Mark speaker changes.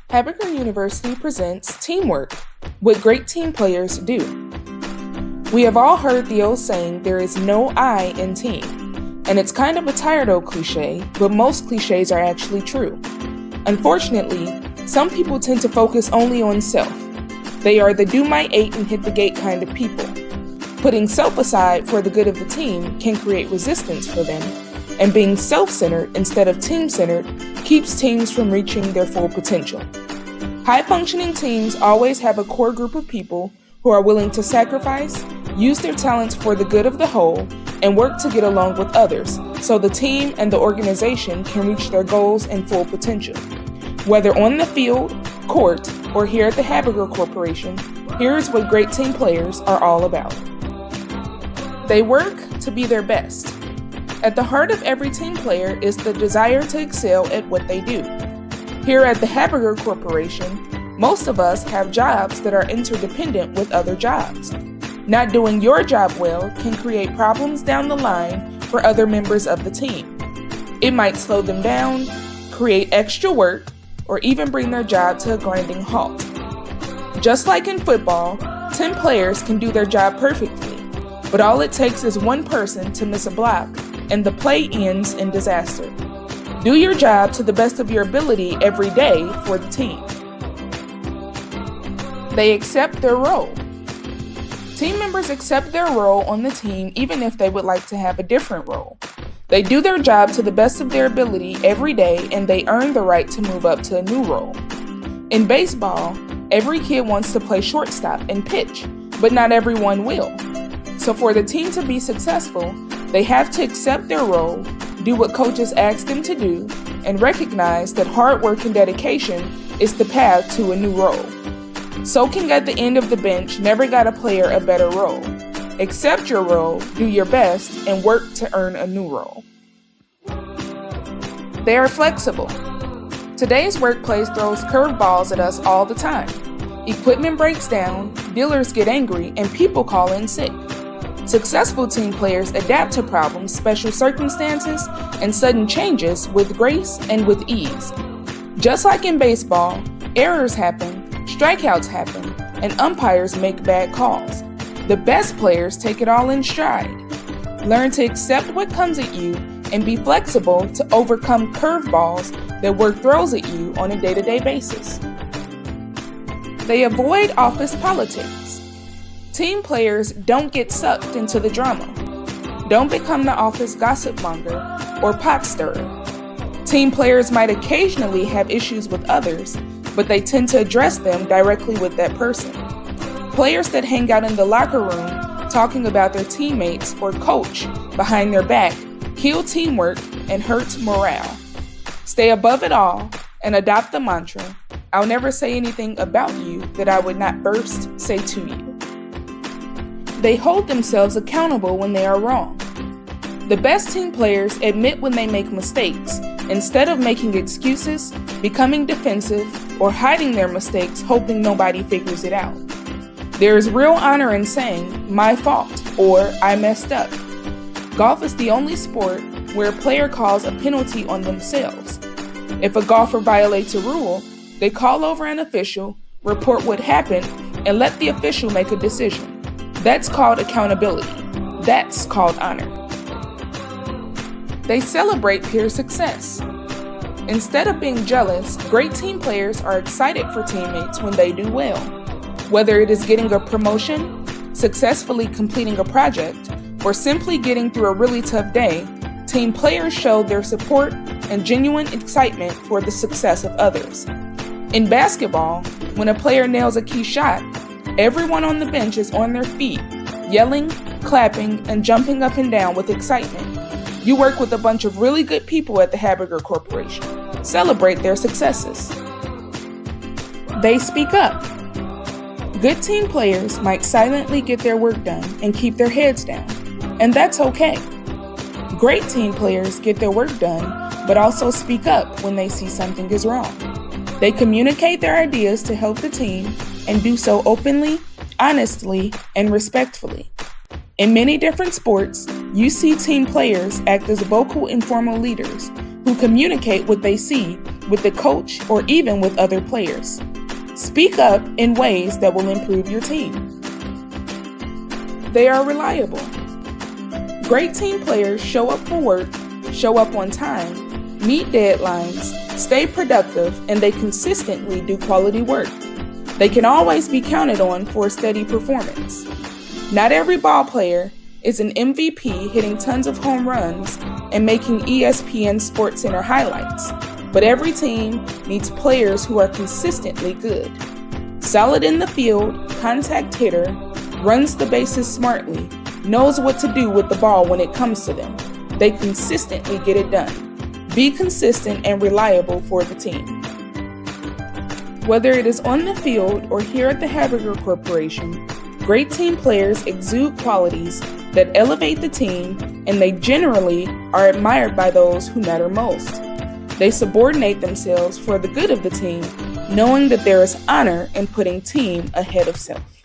Speaker 1: HabBits University presents Teamwork, what great team players do. We have all heard the old saying, there is no I in team. And it's kind of a tired old cliche, but most cliches are actually true. Unfortunately, some people tend to focus only on self. They are the do my 8 and hit the gate kind of people. Putting self aside for the good of the team can create resistance for them, and being self-centered instead of team-centered keeps teams from reaching their full potential. High-functioning teams always have a core group of people who are willing to sacrifice, use their talents for the good of the whole, and work to get along with others so the team and the organization can reach their goals and full potential. Whether on the field, court, or here at the HabBits Corporation, here's what great team players are all about. They work to be their best. At the heart of every team player is the desire to excel at what they do. Here at the HabBits Corporation, most of us have jobs that are interdependent with other jobs. Not doing your job well can create problems down the line for other members of the team. It might slow them down, create extra work, or even bring their job to a grinding halt. Just like in football, 10 players can do their job perfectly, but all it takes is one person to miss a block and the play ends in disaster. Do your job to the best of your ability every day for the team. They accept their role. Team members accept their role on the team even if they would like to have a different role. They do their job to the best of their ability every day and they earn the right to move up to a new role. In baseball, every kid wants to play shortstop and pitch, but not everyone will. So for the team to be successful, they have to accept their role, do what coaches ask them to do, and recognize that hard work and dedication is the path to a new role. Soaking at the end of the bench never got a player a better role. Accept your role, do your best, and work to earn a new role. They are flexible. Today's workplace throws curveballs at us all the time. Equipment breaks down, dealers get angry, and people call in sick. Successful team players adapt to problems, special circumstances, and sudden changes with grace and with ease. Just like in baseball, errors happen, strikeouts happen, and umpires make bad calls. The best players take it all in stride. Learn to accept what comes at you and be flexible to overcome curveballs that work throws at you on a day-to-day basis. They avoid office politics. Team players don't get sucked into the drama. Don't become the office gossip monger or pot stirrer. Team players might occasionally have issues with others, but they tend to address them directly with that person. Players that hang out in the locker room talking about their teammates or coach behind their back kill teamwork and hurt morale. Stay above it all and adopt the mantra, I'll never say anything about you that I would not first say to you. They hold themselves accountable when they are wrong. The best team players admit when they make mistakes, instead of making excuses, becoming defensive, or hiding their mistakes hoping nobody figures it out. There is real honor in saying, my fault, or I messed up. Golf is the only sport where a player calls a penalty on themselves. If a golfer violates a rule, they call over an official, report what happened, and let the official make a decision. That's called accountability. That's called honor. They celebrate peer success. Instead of being jealous, great team players are excited for teammates when they do well. Whether it is getting a promotion, successfully completing a project, or simply getting through a really tough day, team players show their support and genuine excitement for the success of others. In basketball, when a player nails a key shot, everyone on the bench is on their feet, yelling, clapping, and jumping up and down with excitement. You work with a bunch of really good people at the HabBits Corporation. Celebrate their successes. They speak up. Good team players might silently get their work done and keep their heads down, and that's okay. Great team players get their work done, but also speak up when they see something is wrong. They communicate their ideas to help the team and do so openly, honestly, and respectfully. In many different sports, you see team players act as vocal informal leaders who communicate what they see with the coach, or even with other players. Speak up in ways that will improve your team. They are reliable. Great team players show up for work, show up on time, meet deadlines, stay productive, and they consistently do quality work. They can always be counted on for a steady performance. Not every ball player is an MVP hitting tons of home runs and making ESPN SportsCenter highlights, but every team needs players who are consistently good. Solid in the field, contact hitter, runs the bases smartly, knows what to do with the ball when it comes to them. They consistently get it done. Be consistent and reliable for the team. Whether it is on the field or here at the Hamburger Corporation, great team players exude qualities that elevate the team, and they generally are admired by those who matter most. They subordinate themselves for the good of the team, knowing that there is honor in putting team ahead of self.